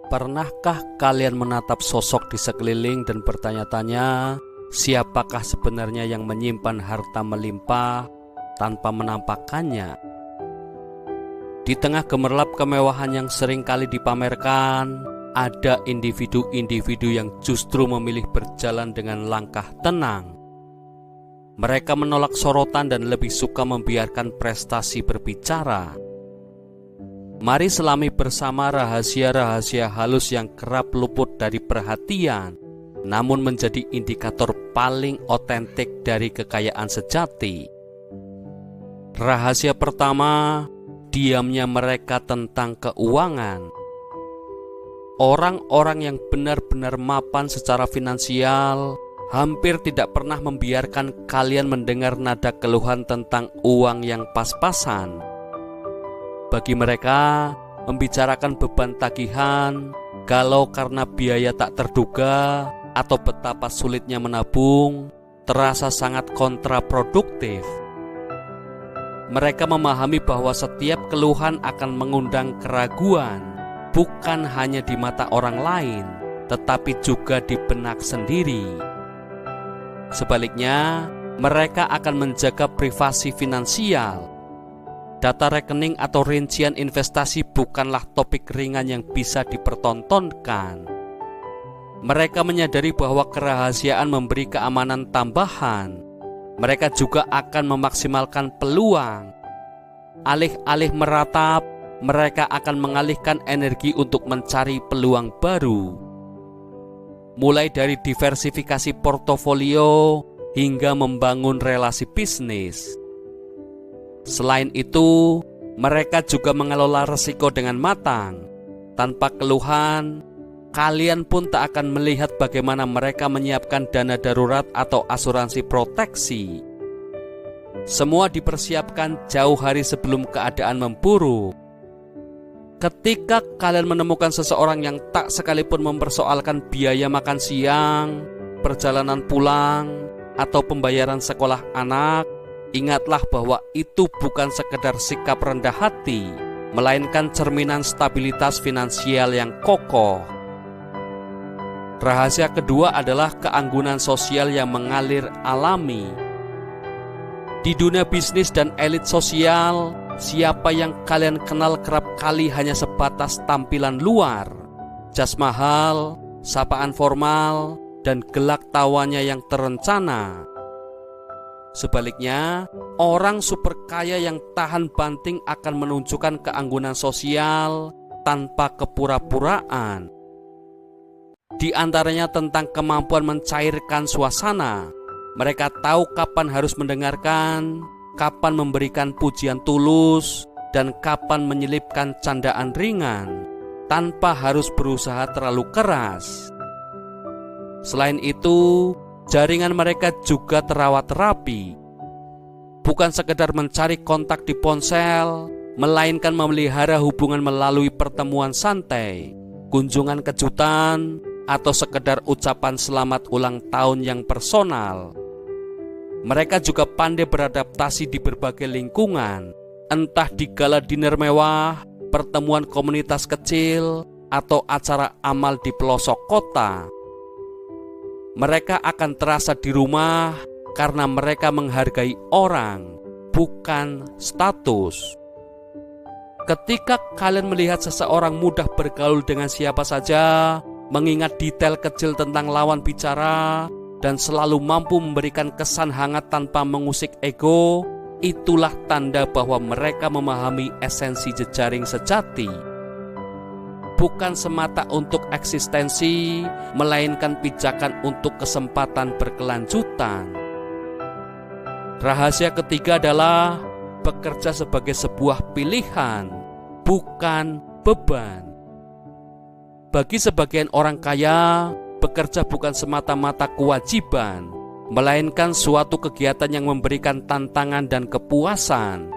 Pernahkah kalian menatap sosok di sekeliling dan bertanya-tanya, siapakah sebenarnya yang menyimpan harta melimpah tanpa menampakkannya? Di tengah gemerlap kemewahan yang sering kali dipamerkan, ada individu-individu yang justru memilih berjalan dengan langkah tenang. Mereka menolak sorotan dan lebih suka membiarkan prestasi berbicara. Mari selami bersama rahasia-rahasia halus yang kerap luput dari perhatian, namun menjadi indikator paling otentik dari kekayaan sejati. Rahasia pertama, diamnya mereka tentang keuangan. Orang-orang yang benar-benar mapan secara finansial hampir tidak pernah membiarkan kalian mendengar nada keluhan tentang uang yang pas-pasan. Bagi mereka, membicarakan beban tagihan, galau karena biaya tak terduga, atau betapa sulitnya menabung, terasa sangat kontraproduktif. Mereka memahami bahwa setiap keluhan akan mengundang keraguan, bukan hanya di mata orang lain, tetapi juga di benak sendiri. Sebaliknya, mereka akan menjaga privasi finansial. Data rekening atau rincian investasi bukanlah topik ringan yang bisa dipertontonkan. Mereka menyadari bahwa kerahasiaan memberi keamanan tambahan. Mereka juga akan memaksimalkan peluang. Alih-alih meratap, mereka akan mengalihkan energi untuk mencari peluang baru. Mulai dari diversifikasi portofolio hingga membangun relasi bisnis. Selain itu, mereka juga mengelola risiko dengan matang. Tanpa keluhan, kalian pun tak akan melihat bagaimana mereka menyiapkan dana darurat atau asuransi proteksi. Semua dipersiapkan jauh hari sebelum keadaan memburuk. Ketika kalian menemukan seseorang yang tak sekalipun mempersoalkan biaya makan siang, perjalanan pulang, atau pembayaran sekolah anak, ingatlah bahwa itu bukan sekedar sikap rendah hati, melainkan cerminan stabilitas finansial yang kokoh. Rahasia kedua adalah keanggunan sosial yang mengalir alami. Di dunia bisnis dan elit sosial, siapa yang kalian kenal kerap kali hanya sebatas tampilan luar, jas mahal, sapaan formal, dan gelak tawanya yang terencana. Sebaliknya, orang super kaya yang tahan banting akan menunjukkan keanggunan sosial tanpa kepura-puraan. Di antaranya tentang kemampuan mencairkan suasana. Mereka tahu kapan harus mendengarkan, kapan memberikan pujian tulus, dan kapan menyelipkan candaan ringan, tanpa harus berusaha terlalu keras. Selain itu, jaringan mereka juga terawat rapi. Bukan sekedar mencari kontak di ponsel, melainkan memelihara hubungan melalui pertemuan santai, kunjungan kejutan, atau sekedar ucapan selamat ulang tahun yang personal. Mereka juga pandai beradaptasi di berbagai lingkungan, entah di gala dinner mewah, pertemuan komunitas kecil, atau acara amal di pelosok kota. Mereka akan terasa di rumah karena mereka menghargai orang, bukan status. Ketika kalian melihat seseorang mudah bergaul dengan siapa saja, mengingat detail kecil tentang lawan bicara, dan selalu mampu memberikan kesan hangat tanpa mengusik ego, itulah tanda bahwa mereka memahami esensi jejaring sejati. Bukan semata untuk eksistensi, melainkan pijakan untuk kesempatan berkelanjutan. Rahasia ketiga adalah bekerja sebagai sebuah pilihan, bukan beban. Bagi sebagian orang kaya, bekerja bukan semata-mata kewajiban, melainkan suatu kegiatan yang memberikan tantangan dan kepuasan.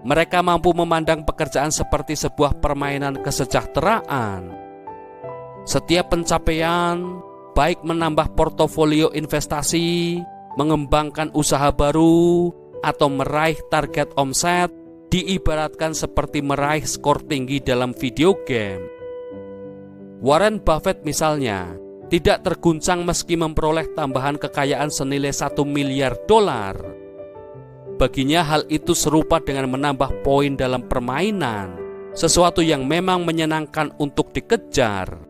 Mereka mampu memandang pekerjaan seperti sebuah permainan kesejahteraan. Setiap pencapaian, baik menambah portofolio investasi, mengembangkan usaha baru, atau meraih target omset, diibaratkan seperti meraih skor tinggi dalam video game. Warren Buffett misalnya tidak terguncang meski memperoleh tambahan kekayaan senilai 1 miliar dolar. Baginya hal itu serupa dengan menambah poin dalam permainan, sesuatu yang memang menyenangkan untuk dikejar.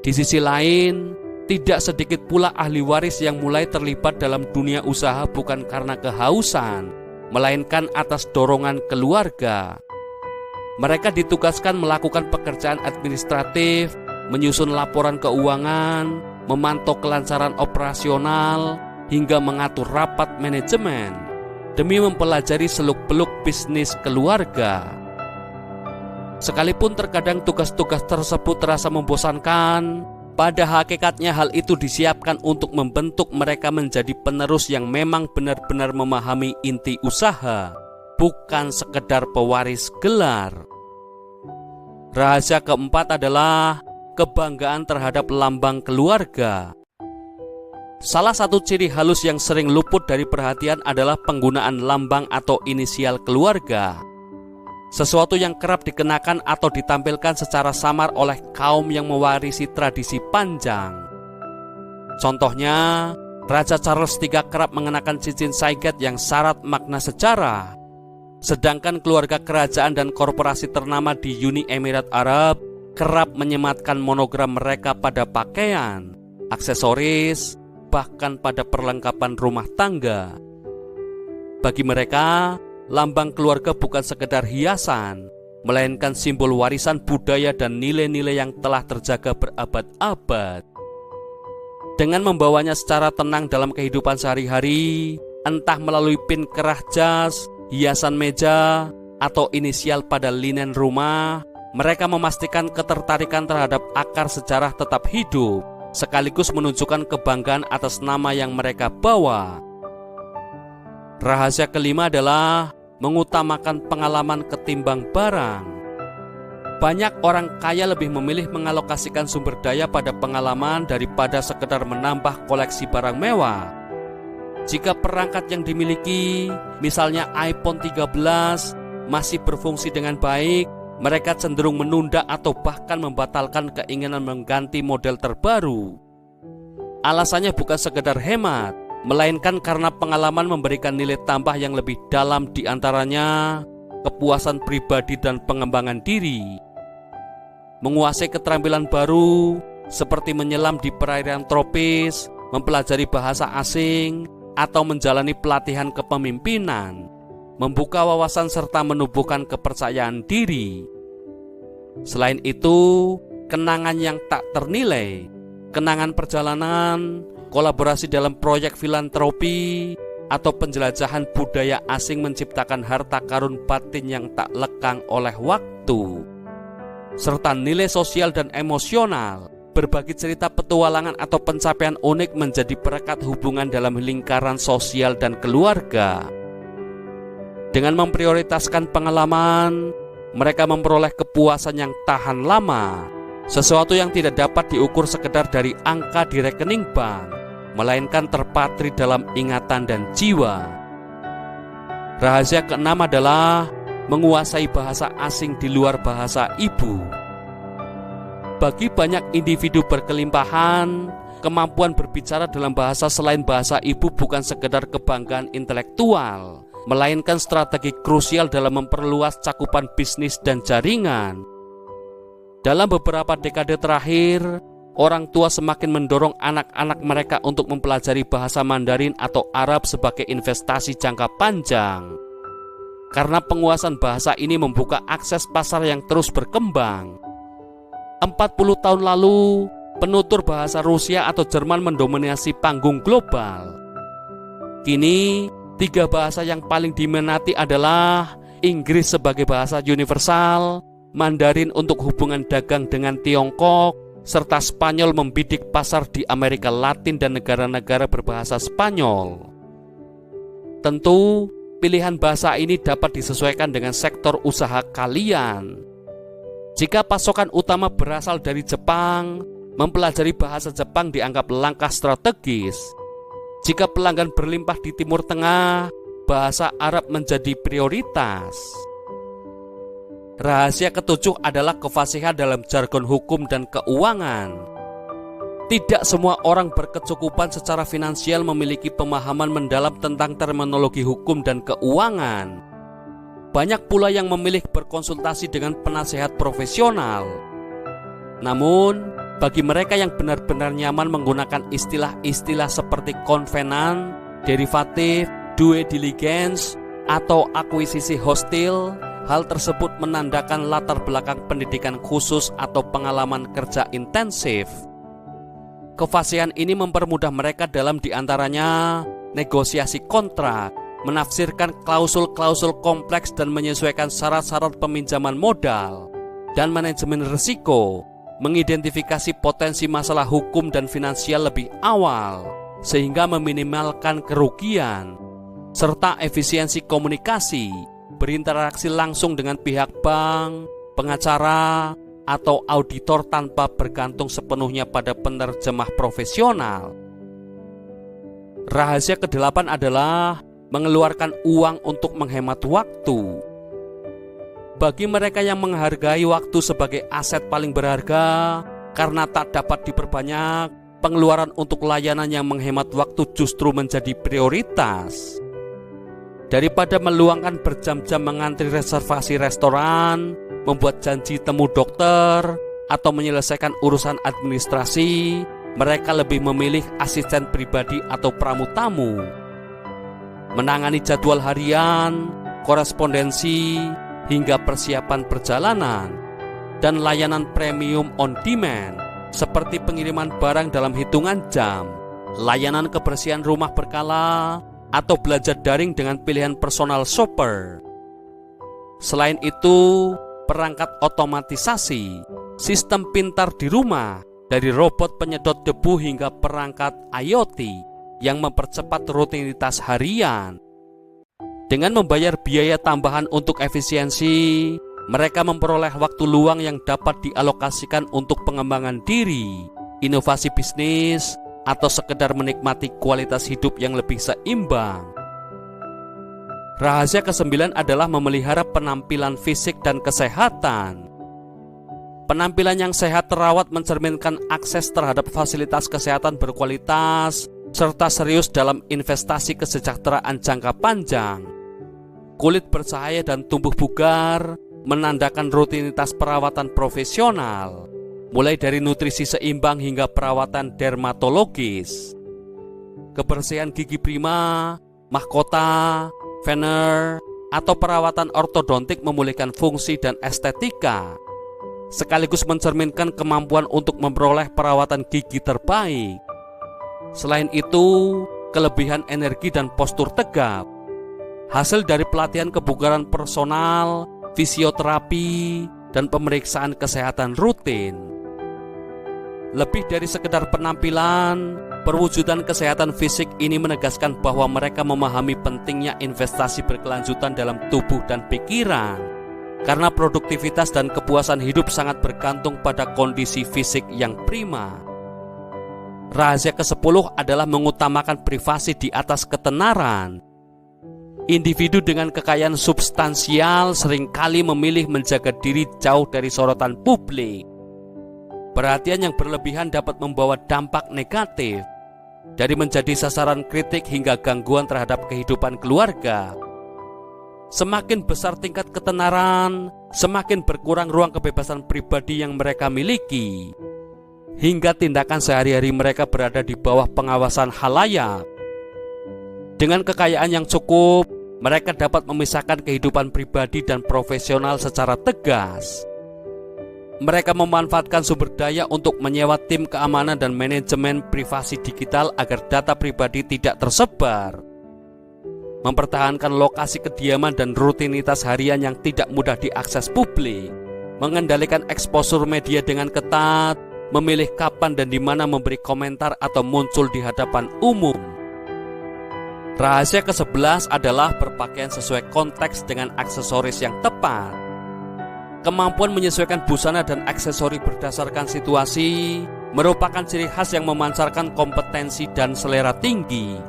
Di sisi lain, tidak sedikit pula ahli waris yang mulai terlibat dalam dunia usaha bukan karena kehausan, melainkan atas dorongan keluarga. Mereka ditugaskan melakukan pekerjaan administratif, menyusun laporan keuangan, memantau kelancaran operasional, hingga mengatur rapat manajemen demi mempelajari seluk-beluk bisnis keluarga. Sekalipun terkadang tugas-tugas tersebut terasa membosankan, pada hakikatnya hal itu disiapkan untuk membentuk mereka menjadi penerus yang memang benar-benar memahami inti usaha, bukan sekedar pewaris gelar. Rahasia keempat adalah kebanggaan terhadap lambang keluarga. Salah satu ciri halus yang sering luput dari perhatian adalah penggunaan lambang atau inisial keluarga. Sesuatu yang kerap dikenakan atau ditampilkan secara samar oleh kaum yang mewarisi tradisi panjang. Contohnya, Raja Charles III kerap mengenakan cincin saiget yang syarat makna sejarah. Sedangkan keluarga kerajaan dan korporasi ternama di Uni Emirat Arab kerap menyematkan monogram mereka pada pakaian, aksesoris, bahkan pada perlengkapan rumah tangga. Bagi mereka, lambang keluarga bukan sekedar hiasan, melainkan simbol warisan budaya dan nilai-nilai yang telah terjaga berabad-abad. Dengan membawanya secara tenang dalam kehidupan sehari-hari, entah melalui pin kerah jas, hiasan meja, atau inisial pada linen rumah, mereka memastikan ketertarikan terhadap akar sejarah tetap hidup, sekaligus menunjukkan kebanggaan atas nama yang mereka bawa. Rahasia kelima adalah mengutamakan pengalaman ketimbang barang. Banyak orang kaya lebih memilih mengalokasikan sumber daya pada pengalaman daripada sekedar menambah koleksi barang mewah. Jika perangkat yang dimiliki, misalnya iPhone 13, masih berfungsi dengan baik, mereka cenderung menunda atau bahkan membatalkan keinginan mengganti model terbaru. Alasannya bukan sekedar hemat, melainkan karena pengalaman memberikan nilai tambah yang lebih dalam, di antaranya kepuasan pribadi dan pengembangan diri. Menguasai keterampilan baru seperti menyelam di perairan tropis, mempelajari bahasa asing, atau menjalani pelatihan kepemimpinan, membuka wawasan serta menumbuhkan kepercayaan diri. Selain itu, kenangan yang tak ternilai, kenangan perjalanan, kolaborasi dalam proyek filantropi, atau penjelajahan budaya asing menciptakan harta karun batin yang tak lekang oleh waktu, serta nilai sosial dan emosional. Berbagi cerita petualangan atau pencapaian unik menjadi perekat hubungan dalam lingkaran sosial dan keluarga. Dengan memprioritaskan pengalaman, mereka memperoleh kepuasan yang tahan lama, sesuatu yang tidak dapat diukur sekedar dari angka di rekening bank, melainkan terpatri dalam ingatan dan jiwa. Rahasia keenam adalah menguasai bahasa asing di luar bahasa ibu. Bagi banyak individu berkelimpahan, kemampuan berbicara dalam bahasa selain bahasa ibu bukan sekedar kebanggaan intelektual, melainkan strategi krusial dalam memperluas cakupan bisnis dan jaringan. Dalam beberapa dekade terakhir, orang tua semakin mendorong anak-anak mereka untuk mempelajari bahasa Mandarin atau Arab sebagai investasi jangka panjang. Karena penguasaan bahasa ini membuka akses pasar yang terus berkembang. 40 tahun lalu, penutur bahasa Rusia atau Jerman mendominasi panggung global. Kini, 3 bahasa yang paling diminati adalah Inggris sebagai bahasa universal, Mandarin untuk hubungan dagang dengan Tiongkok, serta Spanyol membidik pasar di Amerika Latin dan negara-negara berbahasa Spanyol. Tentu, pilihan bahasa ini dapat disesuaikan dengan sektor usaha kalian. Jika pasokan utama berasal dari Jepang, mempelajari bahasa Jepang dianggap langkah strategis. Jika pelanggan berlimpah di Timur Tengah, bahasa Arab menjadi prioritas. Rahasia ketujuh adalah kefasihan dalam jargon hukum dan keuangan. Tidak semua orang berkecukupan secara finansial memiliki pemahaman mendalam tentang terminologi hukum dan keuangan. Banyak pula yang memilih berkonsultasi dengan penasehat profesional. Namun, bagi mereka yang benar-benar nyaman menggunakan istilah-istilah seperti konvenan, derivatif, due diligence, atau akuisisi hostil, hal tersebut menandakan latar belakang pendidikan khusus atau pengalaman kerja intensif. Kefasihan ini mempermudah mereka dalam diantaranya negosiasi kontrak, menafsirkan klausul-klausul kompleks dan menyesuaikan syarat-syarat peminjaman modal, dan manajemen risiko, mengidentifikasi potensi masalah hukum dan finansial lebih awal, sehingga meminimalkan kerugian, serta efisiensi komunikasi, berinteraksi langsung dengan pihak bank, pengacara, atau auditor tanpa bergantung sepenuhnya pada penerjemah profesional. Rahasia ke-8 adalah mengeluarkan uang untuk menghemat waktu. Bagi mereka yang menghargai waktu sebagai aset paling berharga karena tak dapat diperbanyak, pengeluaran untuk layanan yang menghemat waktu justru menjadi prioritas. Daripada meluangkan berjam-jam mengantri reservasi restoran, membuat janji temu dokter, atau menyelesaikan urusan administrasi, mereka lebih memilih asisten pribadi atau pramu-tamu. Menangani jadwal harian, korespondensi, hingga persiapan perjalanan, dan layanan premium on demand seperti pengiriman barang dalam hitungan jam, layanan kebersihan rumah berkala, atau belajar daring dengan pilihan personal shopper. Selain itu, perangkat otomatisasi, sistem pintar di rumah, dari robot penyedot debu hingga perangkat IoT yang mempercepat rutinitas harian. Dengan membayar biaya tambahan untuk efisiensi, mereka memperoleh waktu luang yang dapat dialokasikan untuk pengembangan diri, inovasi bisnis, atau sekedar menikmati kualitas hidup yang lebih seimbang. Rahasia ke-9 adalah memelihara penampilan fisik dan kesehatan. Penampilan yang sehat terawat mencerminkan akses terhadap fasilitas kesehatan berkualitas, serta serius dalam investasi kesejahteraan jangka panjang. Kulit bercahaya dan tumbuh bugar menandakan rutinitas perawatan profesional, mulai dari nutrisi seimbang hingga perawatan dermatologis. Kebersihan gigi prima, mahkota, veneer, atau perawatan ortodontik memulihkan fungsi dan estetika, sekaligus mencerminkan kemampuan untuk memperoleh perawatan gigi terbaik. Selain itu, kelebihan energi dan postur tegap, hasil dari pelatihan kebugaran personal, fisioterapi, dan pemeriksaan kesehatan rutin. Lebih dari sekedar penampilan, perwujudan kesehatan fisik ini menegaskan bahwa mereka memahami pentingnya investasi berkelanjutan dalam tubuh dan pikiran, karena produktivitas dan kepuasan hidup sangat bergantung pada kondisi fisik yang prima. Rahasia ke-10 adalah mengutamakan privasi di atas ketenaran. Individu dengan kekayaan substansial seringkali memilih menjaga diri jauh dari sorotan publik. Perhatian yang berlebihan dapat membawa dampak negatif, dari menjadi sasaran kritik hingga gangguan terhadap kehidupan keluarga. Semakin besar tingkat ketenaran, semakin berkurang ruang kebebasan pribadi yang mereka miliki, hingga tindakan sehari-hari mereka berada di bawah pengawasan khalayak. Dengan kekayaan yang cukup, mereka dapat memisahkan kehidupan pribadi dan profesional secara tegas. Mereka memanfaatkan sumber daya untuk menyewa tim keamanan dan manajemen privasi digital agar data pribadi tidak tersebar, mempertahankan lokasi kediaman dan rutinitas harian yang tidak mudah diakses publik, mengendalikan eksposur media dengan ketat, memilih kapan dan di mana memberi komentar atau muncul di hadapan umum. Rahasia ke-11 adalah berpakaian sesuai konteks dengan aksesoris yang tepat. Kemampuan menyesuaikan busana dan aksesori berdasarkan situasi merupakan ciri khas yang memancarkan kompetensi dan selera tinggi.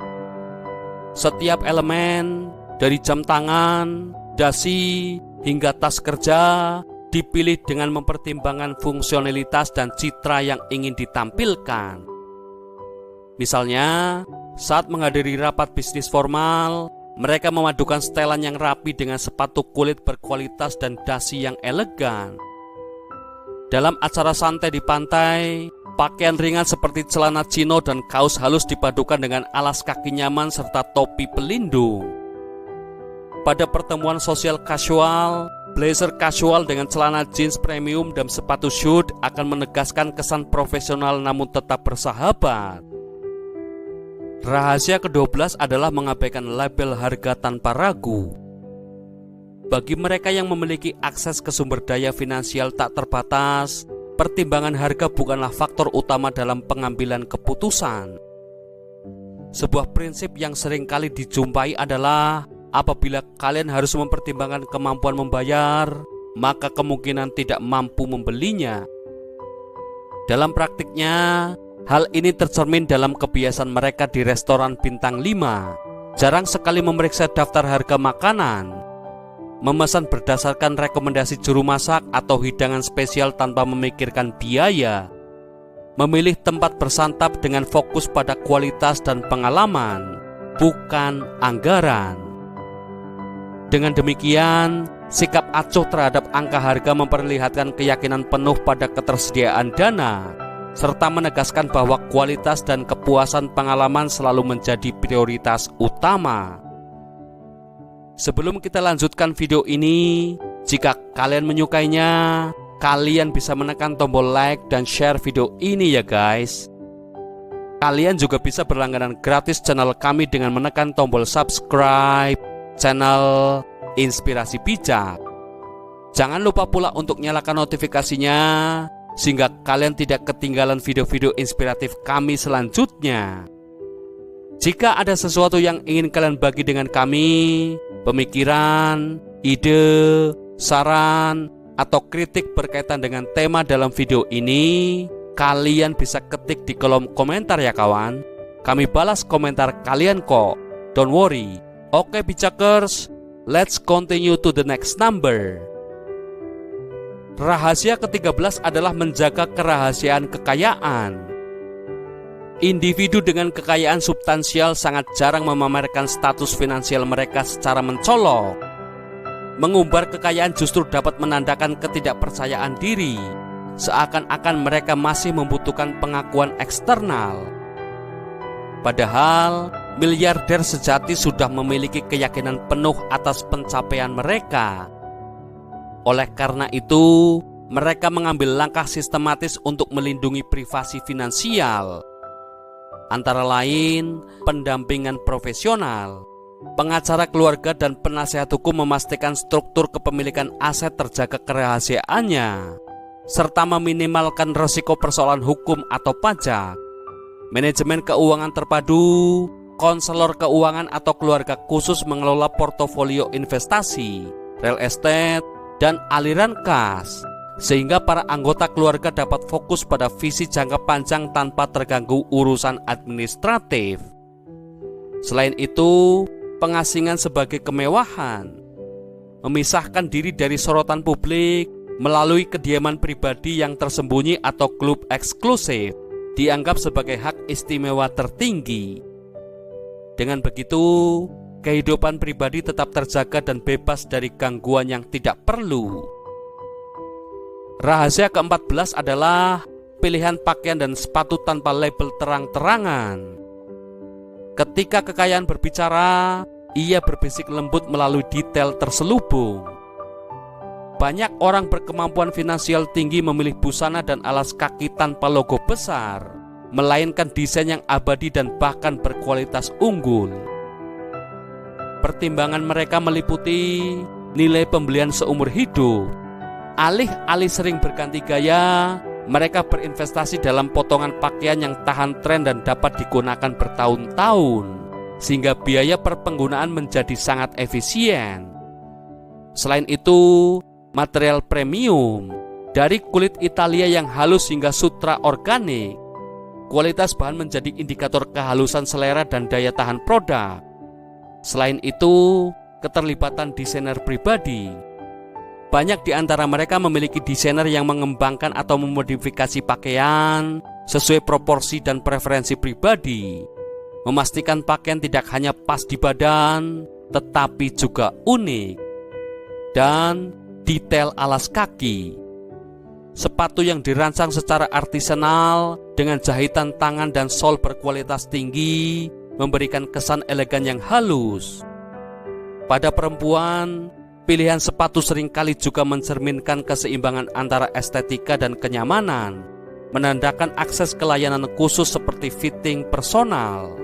Setiap elemen, dari jam tangan, dasi, hingga tas kerja dipilih dengan mempertimbangkan fungsionalitas dan citra yang ingin ditampilkan. Misalnya, saat menghadiri rapat bisnis formal, mereka memadukan setelan yang rapi dengan sepatu kulit berkualitas dan dasi yang elegan. Dalam acara santai di pantai, pakaian ringan seperti celana chino dan kaos halus dipadukan dengan alas kaki nyaman serta topi pelindung. Pada pertemuan sosial kasual, blazer kasual dengan celana jeans premium dan sepatu shoot akan menegaskan kesan profesional namun tetap bersahabat. Rahasia ke-12 adalah mengabaikan label harga tanpa ragu. Bagi mereka yang memiliki akses ke sumber daya finansial tak terbatas, pertimbangan harga bukanlah faktor utama dalam pengambilan keputusan. Sebuah prinsip yang seringkali dijumpai adalah apabila kalian harus mempertimbangkan kemampuan membayar, maka kemungkinan tidak mampu membelinya. Dalam praktiknya, hal ini tercermin dalam kebiasaan mereka di restoran bintang 5. Jarang sekali memeriksa daftar harga makanan, memesan berdasarkan rekomendasi juru masak atau hidangan spesial tanpa memikirkan biaya, memilih tempat bersantap dengan fokus pada kualitas dan pengalaman, bukan anggaran. Dengan demikian, sikap acuh terhadap angka harga memperlihatkan keyakinan penuh pada ketersediaan dana, serta menegaskan bahwa kualitas dan kepuasan pengalaman selalu menjadi prioritas utama. Sebelum kita lanjutkan video ini, jika kalian menyukainya, kalian bisa menekan tombol like dan share video ini ya guys. Kalian juga bisa berlangganan gratis channel kami dengan menekan tombol subscribe channel Inspirasi Bijak. Jangan lupa pula untuk nyalakan notifikasinya sehingga kalian tidak ketinggalan video-video inspiratif kami selanjutnya. Jika ada sesuatu yang ingin kalian bagi dengan kami, pemikiran, ide, saran, atau kritik berkaitan dengan tema dalam video ini, kalian bisa ketik di kolom komentar ya kawan. Kami balas komentar kalian kok. Don't worry. Oke Bijakers, let's continue to the next number. Rahasia ke-13 adalah menjaga kerahasiaan kekayaan. Individu dengan kekayaan substansial sangat jarang memamerkan status finansial mereka secara mencolok. Mengumbar kekayaan justru dapat menandakan ketidakpercayaan diri, seakan-akan mereka masih membutuhkan pengakuan eksternal. Padahal, miliarder sejati sudah memiliki keyakinan penuh atas pencapaian mereka. Oleh karena itu, mereka mengambil langkah sistematis untuk melindungi privasi finansial. Antara lain, pendampingan profesional, pengacara keluarga dan penasehat hukum memastikan struktur kepemilikan aset terjaga kerahasiaannya, serta meminimalkan risiko persoalan hukum atau pajak. Manajemen keuangan terpadu, konselor keuangan atau keluarga khusus mengelola portofolio investasi, real estate, dan aliran kas, sehingga para anggota keluarga dapat fokus pada visi jangka panjang tanpa terganggu urusan administratif. Selain itu, pengasingan sebagai kemewahan, memisahkan diri dari sorotan publik melalui kediaman pribadi yang tersembunyi atau klub eksklusif, dianggap sebagai hak istimewa tertinggi. Dengan begitu, kehidupan pribadi tetap terjaga dan bebas dari gangguan yang tidak perlu. Rahasia ke-14 adalah pilihan pakaian dan sepatu tanpa label terang-terangan. Ketika kekayaan berbicara, ia berbisik lembut melalui detail terselubung. Banyak orang berkemampuan finansial tinggi memilih busana dan alas kaki tanpa logo besar, melainkan desain yang abadi dan bahkan berkualitas unggul. Pertimbangan mereka meliputi nilai pembelian seumur hidup. Alih-alih sering berganti gaya, mereka berinvestasi dalam potongan pakaian yang tahan tren dan dapat digunakan bertahun-tahun, sehingga biaya per penggunaan menjadi sangat efisien. Selain itu, material premium, dari kulit Italia yang halus hingga sutra organik, kualitas bahan menjadi indikator kehalusan selera dan daya tahan produk. Selain itu, keterlibatan desainer pribadi, Banyak di antara mereka memiliki desainer yang mengembangkan atau memodifikasi pakaian sesuai proporsi dan preferensi pribadi, memastikan pakaian tidak hanya pas di badan, tetapi juga unik. Dan detail alas kaki. Sepatu yang dirancang secara artisanal dengan jahitan tangan dan sol berkualitas tinggi memberikan kesan elegan yang halus. Pada perempuan, pilihan sepatu seringkali juga mencerminkan keseimbangan antara estetika dan kenyamanan, menandakan akses ke layanan khusus seperti fitting personal.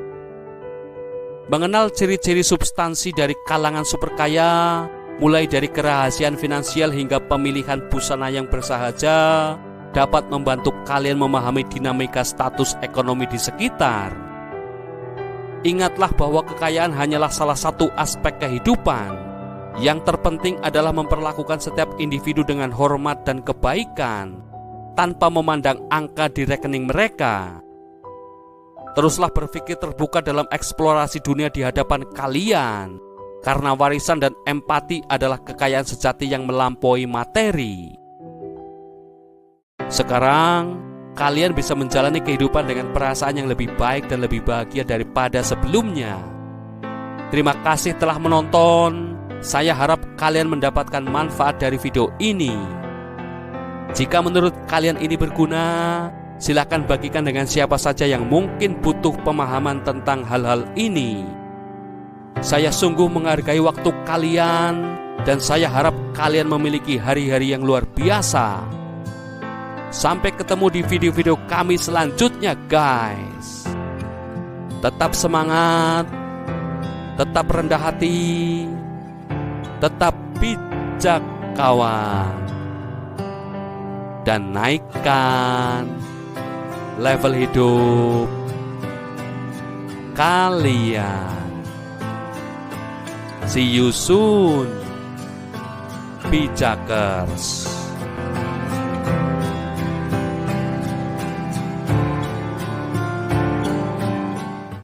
Mengenal ciri-ciri substansi dari kalangan super kaya, mulai dari kerahasiaan finansial hingga pemilihan busana yang bersahaja, dapat membantu kalian memahami dinamika status ekonomi di sekitar. Ingatlah bahwa kekayaan hanyalah salah satu aspek kehidupan. Yang terpenting adalah memperlakukan setiap individu dengan hormat dan kebaikan, tanpa memandang angka di rekening mereka. Teruslah berpikir terbuka dalam eksplorasi dunia di hadapan kalian, karena warisan dan empati adalah kekayaan sejati yang melampaui materi. Sekarang, kalian bisa menjalani kehidupan dengan perasaan yang lebih baik dan lebih bahagia daripada sebelumnya. Terima kasih telah menonton. Saya harap kalian mendapatkan manfaat dari video ini. Jika menurut kalian ini berguna, silakan bagikan dengan siapa saja yang mungkin butuh pemahaman tentang hal-hal ini. Saya sungguh menghargai waktu kalian, dan saya harap kalian memiliki hari-hari yang luar biasa. Sampai ketemu di video-video kami selanjutnya, guys. Tetap semangat, tetap rendah hati, tetap bijak, kawan, dan naikkan level hidup kalian. See you soon, bijakers.